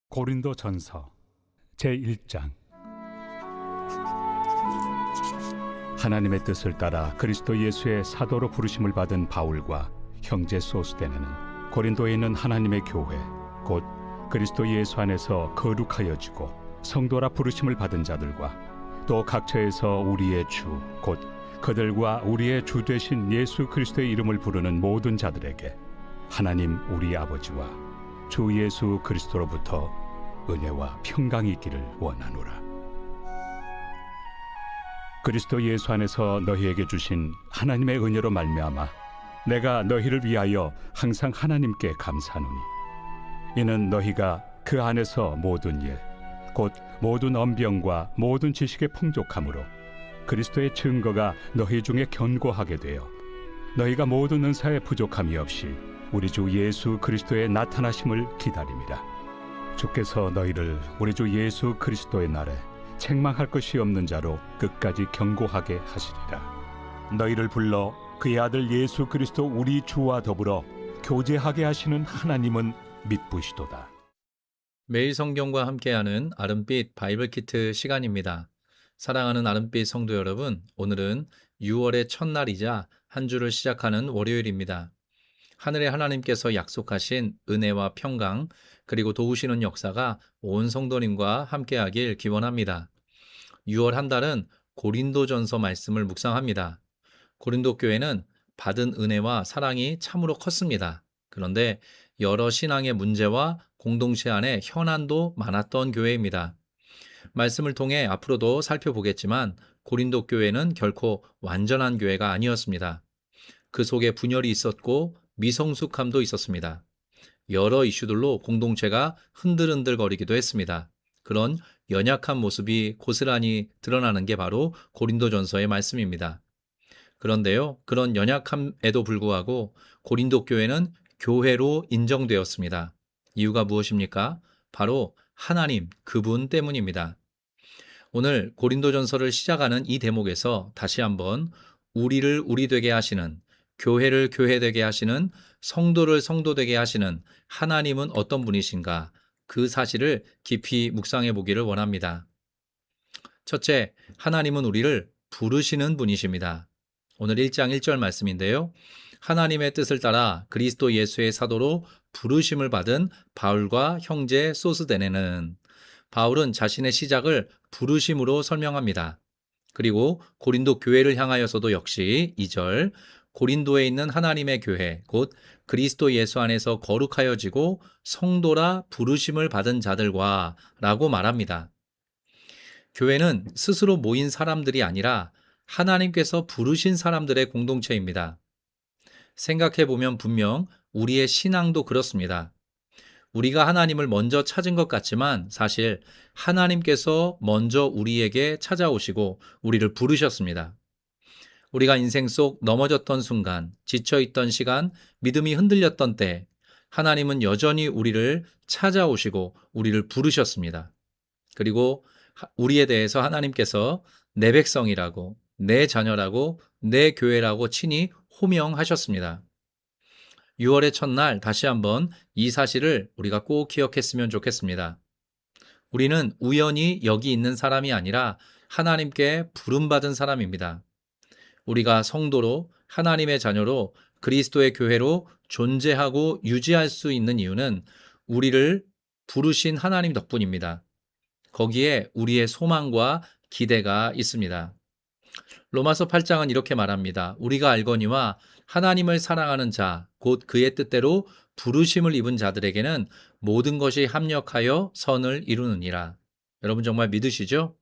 고린도전서 제1장. 하나님의 뜻을 따라 그리스도 예수의 사도로 부르심을 받은 바울과 형제 소스데네는 고린도에 있는 하나님의 교회 곧 그리스도 예수 안에서 거룩하여지고 성도라 부르심을 받은 자들과 또 각처에서 우리의 주 곧 그들과 우리의 주 되신 예수 그리스도의 이름을 부르는 모든 자들에게 하나님 우리 아버지와 주 예수 그리스도로부터 은혜와 평강이 있기를 원하노라. 그리스도 예수 안에서 너희에게 주신 하나님의 은혜로 말미암아 내가 너희를 위하여 항상 하나님께 감사하노니 이는 너희가 그 안에서 모든 일 곧 모든 언병과 모든 지식의 풍족함으로 그리스도의 증거가 너희 중에 견고하게 되어 너희가 모든 은사에 부족함이 없이 우리 주 예수 그리스도의 나타나심을 기다림이라. 주께서 너희를 우리 주 예수 그리스도의 날에 책망할 것이 없는 자로 끝까지 경고하게 하시리라. 너희를 불러 그의 아들 예수 그리스도 우리 주와 더불어 교제하게 하시는 하나님은 미쁘시도다. 매일 성경과 함께하는 아름빛 바이블 키트 시간입니다. 사랑하는 아름빛 성도 여러분, 오늘은 6월의 첫날이자 한 주를 시작하는 월요일입니다. 하늘의 하나님께서 약속하신 은혜와 평강 그리고 도우시는 역사가 온 성도님과 함께하길 기원합니다. 6월 한 달은 고린도전서 말씀을 묵상합니다. 고린도 교회는 받은 은혜와 사랑이 참으로 컸습니다. 그런데 여러 신앙의 문제와 공동체 안에 현안도 많았던 교회입니다. 말씀을 통해 앞으로도 살펴보겠지만 고린도 교회는 결코 완전한 교회가 아니었습니다. 그 속에 분열이 있었고 미성숙함도 있었습니다. 여러 이슈들로 공동체가 흔들흔들거리기도 했습니다. 그런 연약한 모습이 고스란히 드러나는 게 바로 고린도전서의 말씀입니다. 그런데요, 그런 연약함에도 불구하고 고린도 교회는 교회로 인정되었습니다. 이유가 무엇입니까? 바로 하나님 그분 때문입니다. 오늘 고린도전서를 시작하는 이 대목에서 다시 한번 우리를 우리 되게 하시는, 교회를 교회 되게 하시는, 성도를 성도 되게 하시는 하나님은 어떤 분이신가? 그 사실을 깊이 묵상해 보기를 원합니다. 첫째, 하나님은 우리를 부르시는 분이십니다. 오늘 1장 1절 말씀인데요. 하나님의 뜻을 따라 그리스도 예수의 사도로 부르심을 받은 바울과 형제 소스데네는, 바울은 자신의 시작을 부르심으로 설명합니다. 그리고 고린도 교회를 향하여서도 역시 2절, 고린도에 있는 하나님의 교회 곧 그리스도 예수 안에서 거룩하여지고 성도라 부르심을 받은 자들과 라고 말합니다. 교회는 스스로 모인 사람들이 아니라 하나님께서 부르신 사람들의 공동체입니다. 생각해보면 분명 우리의 신앙도 그렇습니다. 우리가 하나님을 먼저 찾은 것 같지만 사실 하나님께서 먼저 우리에게 찾아오시고 우리를 부르셨습니다. 우리가 인생 속 넘어졌던 순간, 지쳐있던 시간, 믿음이 흔들렸던 때 하나님은 여전히 우리를 찾아오시고 우리를 부르셨습니다. 그리고 우리에 대해서 하나님께서 내 백성이라고, 내 자녀라고, 내 교회라고 친히 호명하셨습니다. 6월의 첫날 다시 한번 이 사실을 우리가 꼭 기억했으면 좋겠습니다. 우리는 우연히 여기 있는 사람이 아니라 하나님께 부름받은 사람입니다. 우리가 성도로 하나님의 자녀로 그리스도의 교회로 존재하고 유지할 수 있는 이유는 우리를 부르신 하나님 덕분입니다. 거기에 우리의 소망과 기대가 있습니다. 로마서 8장은 이렇게 말합니다. 우리가 알거니와 하나님을 사랑하는 자, 곧 그의 뜻대로 부르심을 입은 자들에게는 모든 것이 합력하여 선을 이루느니라. 여러분 정말 믿으시죠?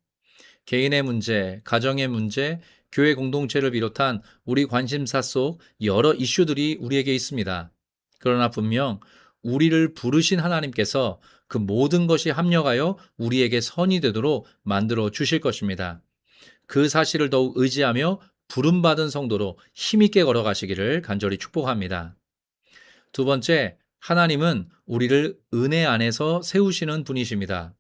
개인의 문제, 가정의 문제, 교회 공동체를 비롯한 우리 관심사 속 여러 이슈들이 우리에게 있습니다. 그러나 분명 우리를 부르신 하나님께서 그 모든 것이 합력하여 우리에게 선이 되도록 만들어 주실 것입니다. 그 사실을 더욱 의지하며 부름받은 성도로 힘있게 걸어가시기를 간절히 축복합니다. 두 번째, 하나님은 우리를 은혜 안에서 세우시는 분이십니다.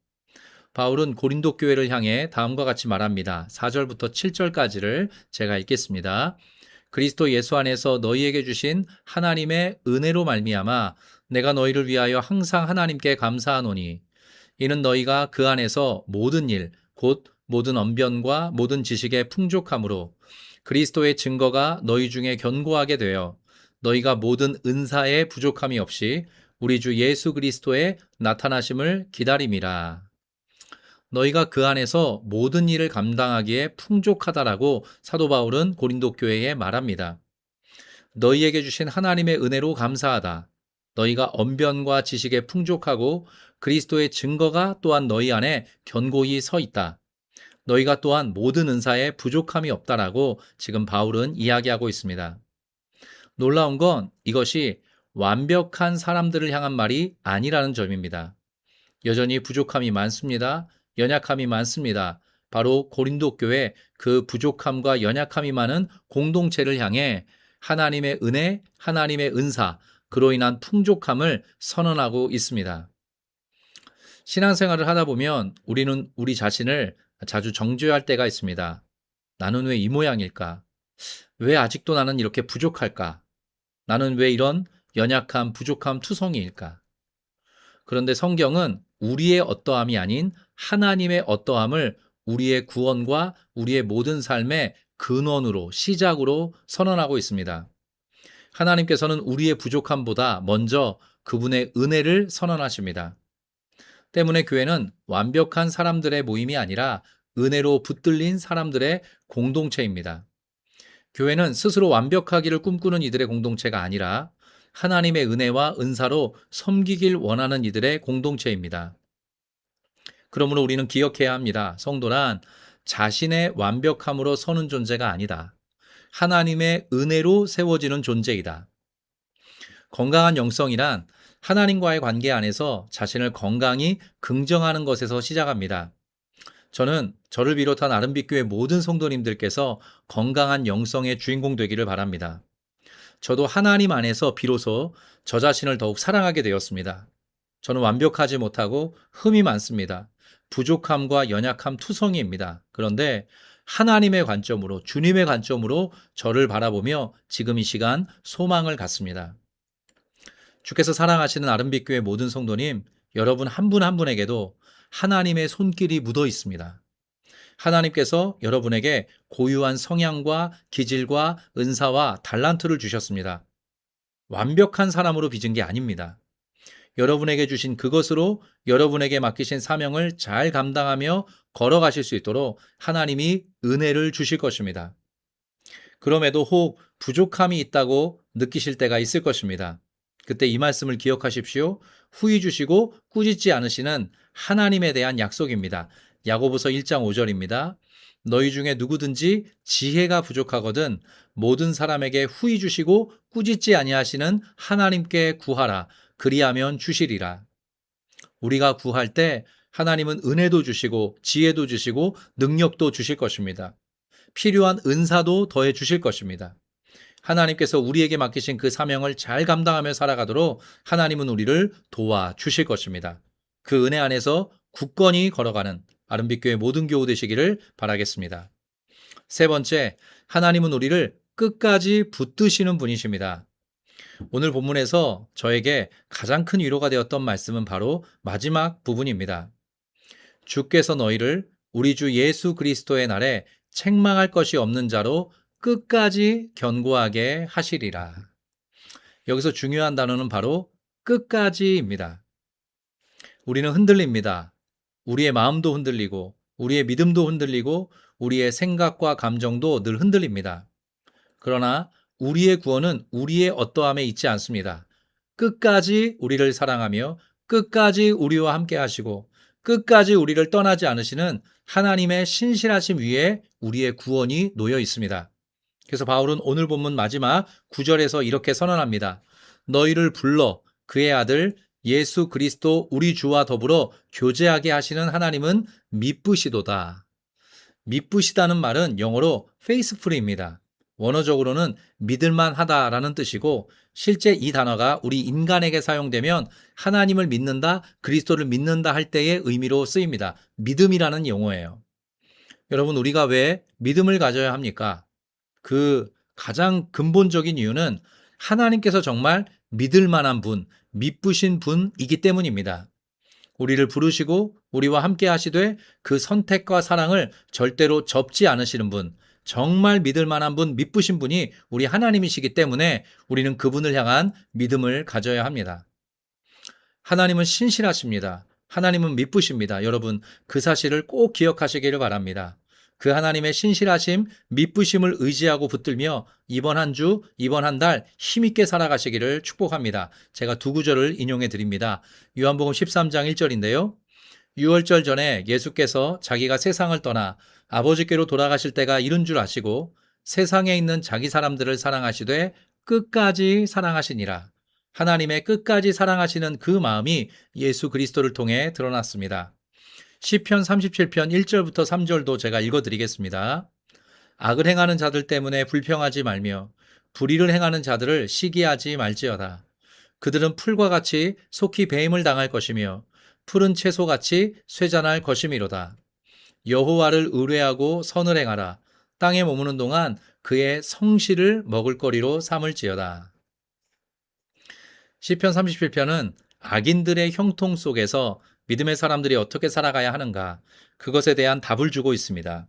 바울은 고린도 교회를 향해 다음과 같이 말합니다. 4절부터 7절까지를 제가 읽겠습니다. 그리스도 예수 안에서 너희에게 주신 하나님의 은혜로 말미암아 내가 너희를 위하여 항상 하나님께 감사하노니 이는 너희가 그 안에서 모든 일, 곧 모든 언변과 모든 지식의 풍족함으로 그리스도의 증거가 너희 중에 견고하게 되어 너희가 모든 은사에 부족함이 없이 우리 주 예수 그리스도의 나타나심을 기다림이라. 너희가 그 안에서 모든 일을 감당하기에 풍족하다라고 사도 바울은 고린도 교회에 말합니다. 너희에게 주신 하나님의 은혜로 감사하다. 너희가 언변과 지식에 풍족하고 그리스도의 증거가 또한 너희 안에 견고히 서 있다. 너희가 또한 모든 은사에 부족함이 없다라고 지금 바울은 이야기하고 있습니다. 놀라운 건 이것이 완벽한 사람들을 향한 말이 아니라는 점입니다. 여전히 부족함이 많습니다. 연약함이 많습니다. 바로 고린도 교회 그 부족함과 연약함이 많은 공동체를 향해 하나님의 은혜, 하나님의 은사, 그로 인한 풍족함을 선언하고 있습니다. 신앙생활을 하다 보면 우리는 우리 자신을 자주 정죄할 때가 있습니다. 나는 왜 이 모양일까? 왜 아직도 나는 이렇게 부족할까? 나는 왜 이런 연약함, 부족함, 투성이일까? 그런데 성경은 우리의 어떠함이 아닌 하나님의 어떠함을 우리의 구원과 우리의 모든 삶의 근원으로, 시작으로 선언하고 있습니다. 하나님께서는 우리의 부족함보다 먼저 그분의 은혜를 선언하십니다. 때문에 교회는 완벽한 사람들의 모임이 아니라 은혜로 붙들린 사람들의 공동체입니다. 교회는 스스로 완벽하기를 꿈꾸는 이들의 공동체가 아니라 하나님의 은혜와 은사로 섬기길 원하는 이들의 공동체입니다. 그러므로 우리는 기억해야 합니다. 성도란 자신의 완벽함으로 서는 존재가 아니다. 하나님의 은혜로 세워지는 존재이다. 건강한 영성이란 하나님과의 관계 안에서 자신을 건강히 긍정하는 것에서 시작합니다. 저는 저를 비롯한 아름빛교회 모든 성도님들께서 건강한 영성의 주인공 되기를 바랍니다. 저도 하나님 안에서 비로소 저 자신을 더욱 사랑하게 되었습니다. 저는 완벽하지 못하고 흠이 많습니다. 부족함과 연약함 투성이입니다. 그런데 하나님의 관점으로, 주님의 관점으로 저를 바라보며 지금 이 시간 소망을 갖습니다. 주께서 사랑하시는 아름빛교회 모든 성도님, 여러분 한 분 한 분에게도 하나님의 손길이 묻어 있습니다. 하나님께서 여러분에게 고유한 성향과 기질과 은사와 달란트를 주셨습니다. 완벽한 사람으로 빚은 게 아닙니다. 여러분에게 주신 그것으로 여러분에게 맡기신 사명을 잘 감당하며 걸어가실 수 있도록 하나님이 은혜를 주실 것입니다. 그럼에도 혹 부족함이 있다고 느끼실 때가 있을 것입니다. 그때 이 말씀을 기억하십시오. 후히 주시고 꾸짖지 않으시는 하나님에 대한 약속입니다. 야고보서 1장 5절입니다. 너희 중에 누구든지 지혜가 부족하거든 모든 사람에게 후히 주시고 꾸짖지 아니하시는 하나님께 구하라. 그리하면 주시리라. 우리가 구할 때 하나님은 은혜도 주시고 지혜도 주시고 능력도 주실 것입니다. 필요한 은사도 더해 주실 것입니다. 하나님께서 우리에게 맡기신 그 사명을 잘 감당하며 살아가도록 하나님은 우리를 도와주실 것입니다. 그 은혜 안에서 굳건히 걸어가는 아름빛교회 모든 교우 되시기를 바라겠습니다. 세 번째, 하나님은 우리를 끝까지 붙드시는 분이십니다. 오늘 본문에서 저에게 가장 큰 위로가 되었던 말씀은 바로 마지막 부분입니다. 주께서 너희를 우리 주 예수 그리스도의 날에 책망할 것이 없는 자로 끝까지 견고하게 하시리라. 여기서 중요한 단어는 바로 끝까지입니다. 우리는 흔들립니다. 우리의 마음도 흔들리고 우리의 믿음도 흔들리고 우리의 생각과 감정도 늘 흔들립니다. 그러나 우리의 구원은 우리의 어떠함에 있지 않습니다. 끝까지 우리를 사랑하며 끝까지 우리와 함께 하시고 끝까지 우리를 떠나지 않으시는 하나님의 신실하심 위에 우리의 구원이 놓여 있습니다. 그래서 바울은 오늘 본문 마지막 9절에서 이렇게 선언합니다. 너희를 불러 그의 아들 예수 그리스도 우리 주와 더불어 교제하게 하시는 하나님은 미쁘시도다. 미쁘시다는 말은 영어로 faithful입니다. 원어적으로는 믿을만 하다라는 뜻이고 실제 이 단어가 우리 인간에게 사용되면 하나님을 믿는다, 그리스도를 믿는다 할 때의 의미로 쓰입니다. 믿음이라는 용어예요. 여러분, 우리가 왜 믿음을 가져야 합니까? 그 가장 근본적인 이유는 하나님께서 정말 믿을 만한 분, 미쁘신 분이기 때문입니다. 우리를 부르시고 우리와 함께 하시되 그 선택과 사랑을 절대로 접지 않으시는 분, 정말 믿을 만한 분, 믿으신 분이 우리 하나님이시기 때문에 우리는 그분을 향한 믿음을 가져야 합니다. 하나님은 신실하십니다. 하나님은 믿으십니다. 여러분, 그 사실을 꼭 기억하시기를 바랍니다. 그 하나님의 신실하심, 믿으심을 의지하고 붙들며 이번 한 주, 이번 한 달 힘있게 살아가시기를 축복합니다. 제가 두 구절을 인용해 드립니다. 요한복음 13장 1절인데요. 유월절 전에 예수께서 자기가 세상을 떠나 아버지께로 돌아가실 때가 이른 줄 아시고 세상에 있는 자기 사람들을 사랑하시되 끝까지 사랑하시니라. 하나님의 끝까지 사랑하시는 그 마음이 예수 그리스도를 통해 드러났습니다. 시편 37편 1절부터 3절도 제가 읽어드리겠습니다. 악을 행하는 자들 때문에 불평하지 말며 불의를 행하는 자들을 시기하지 말지어다. 그들은 풀과 같이 속히 배임을 당할 것이며 푸른 채소같이 쇠잔할 것이미로다. 여호와를 의뢰하고 선을 행하라. 땅에 머무는 동안 그의 성실을 먹을거리로 삼을지어다. 시편 37편은 악인들의 형통 속에서 믿음의 사람들이 어떻게 살아가야 하는가, 그것에 대한 답을 주고 있습니다.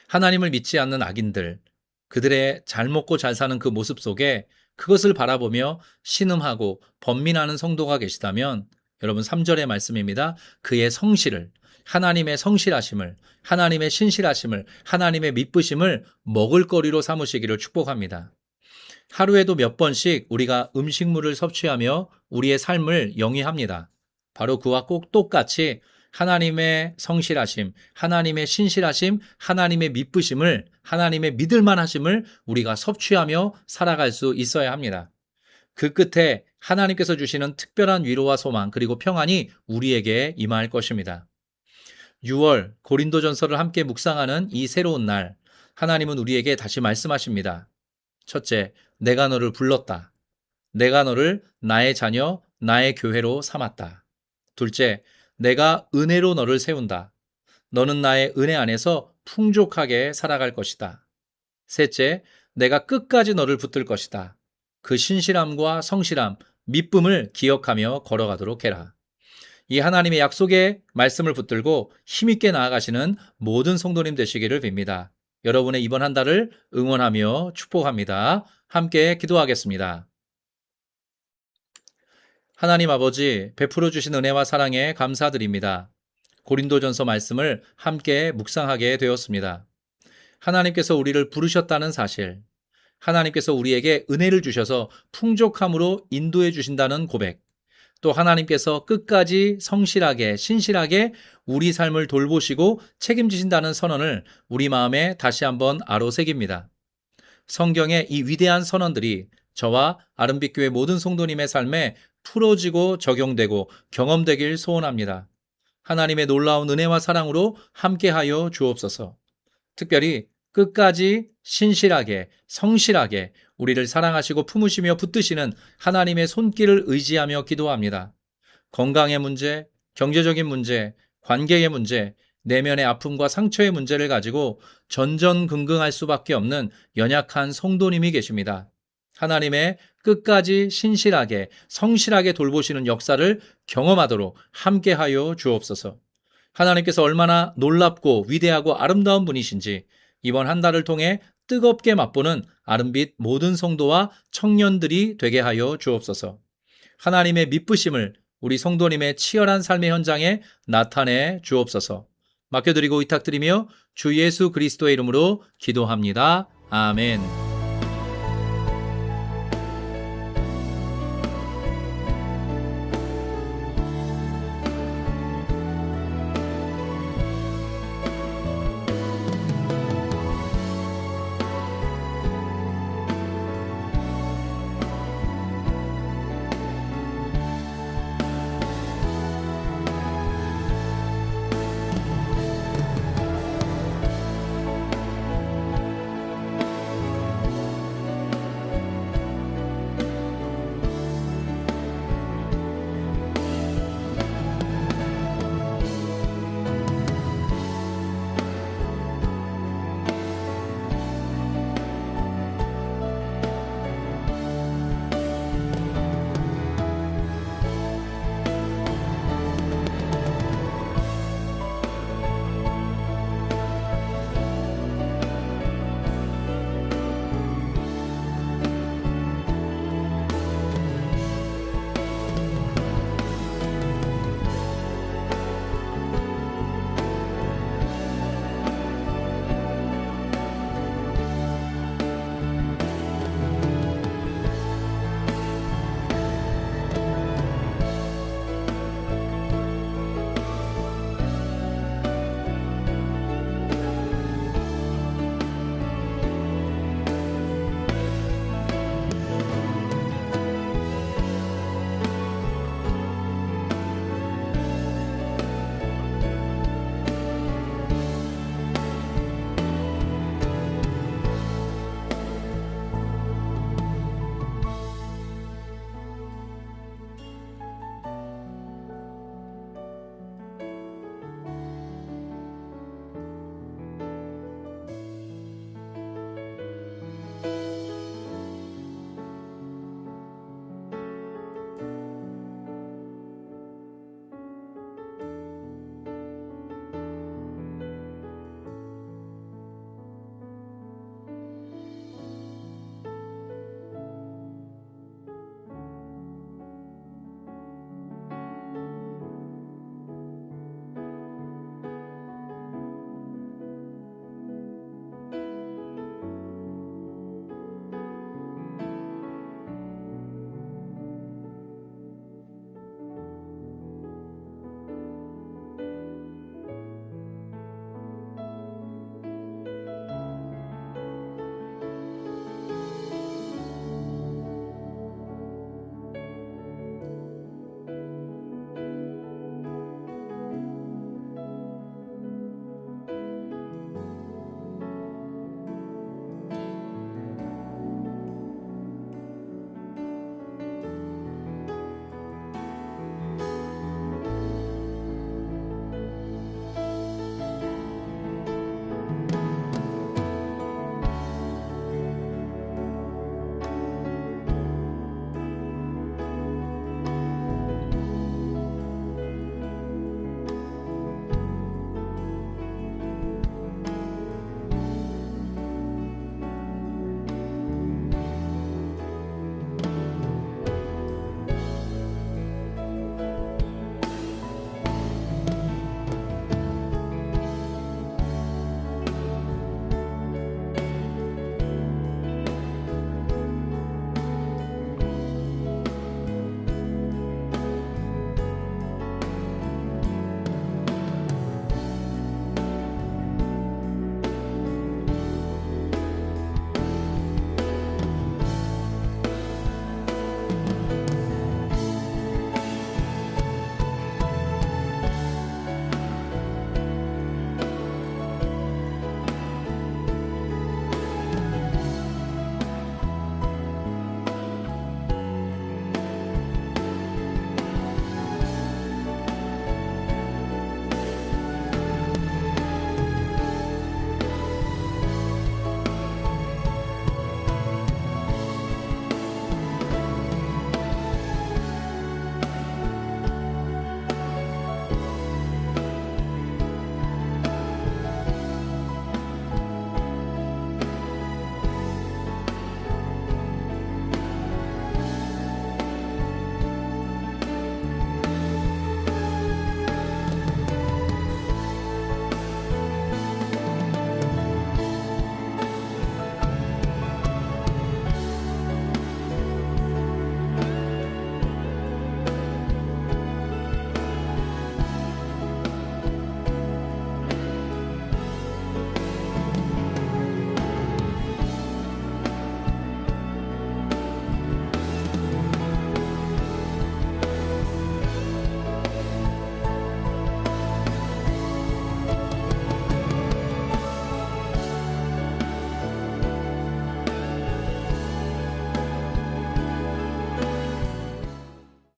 하나님을 믿지 않는 악인들, 그들의 잘 먹고 잘 사는 그 모습 속에 그것을 바라보며 신음하고 번민하는 성도가 계시다면 여러분 3절의 말씀입니다. 그의 성실을, 하나님의 성실하심을, 하나님의 신실하심을, 하나님의 믿으심을 먹을거리로 삼으시기를 축복합니다. 하루에도 몇 번씩 우리가 음식물을 섭취하며 우리의 삶을 영위합니다. 바로 그와 꼭 똑같이 하나님의 성실하심, 하나님의 신실하심, 하나님의 믿으심을, 하나님의 믿을만 하심을 우리가 섭취하며 살아갈 수 있어야 합니다. 그 끝에 하나님께서 주시는 특별한 위로와 소망 그리고 평안이 우리에게 임할 것입니다. 6월 고린도전서를 함께 묵상하는 이 새로운 날, 하나님은 우리에게 다시 말씀하십니다. 첫째, 내가 너를 불렀다. 내가 너를 나의 자녀, 나의 교회로 삼았다. 둘째, 내가 은혜로 너를 세운다. 너는 나의 은혜 안에서 풍족하게 살아갈 것이다. 셋째, 내가 끝까지 너를 붙들 것이다. 그 신실함과 성실함, 믿음을 기억하며 걸어가도록 해라. 이 하나님의 약속의 말씀을 붙들고 힘있게 나아가시는 모든 성도님 되시기를 빕니다. 여러분의 이번 한 달을 응원하며 축복합니다. 함께 기도하겠습니다. 하나님 아버지, 베풀어 주신 은혜와 사랑에 감사드립니다. 고린도전서 말씀을 함께 묵상하게 되었습니다. 하나님께서 우리를 부르셨다는 사실, 하나님께서 우리에게 은혜를 주셔서 풍족함으로 인도해 주신다는 고백, 또 하나님께서 끝까지 성실하게, 신실하게 우리 삶을 돌보시고 책임지신다는 선언을 우리 마음에 다시 한번 아로새깁니다. 성경의 이 위대한 선언들이 저와 아름빛교회 모든 성도님의 삶에 풀어지고 적용되고 경험되길 소원합니다. 하나님의 놀라운 은혜와 사랑으로 함께하여 주옵소서. 특별히 끝까지 신실하게, 성실하게 우리를 사랑하시고 품으시며 붙드시는 하나님의 손길을 의지하며 기도합니다. 건강의 문제, 경제적인 문제, 관계의 문제, 내면의 아픔과 상처의 문제를 가지고 전전긍긍할 수밖에 없는 연약한 성도님이 계십니다. 하나님의 끝까지 신실하게, 성실하게 돌보시는 역사를 경험하도록 함께하여 주옵소서. 하나님께서 얼마나 놀랍고 위대하고 아름다운 분이신지 이번 한 달을 통해 뜨겁게 맛보는 아름빛 모든 성도와 청년들이 되게 하여 주옵소서. 하나님의 믿으심을 우리 성도님의 치열한 삶의 현장에 나타내 주옵소서. 맡겨드리고 의탁드리며 주 예수 그리스도의 이름으로 기도합니다. 아멘.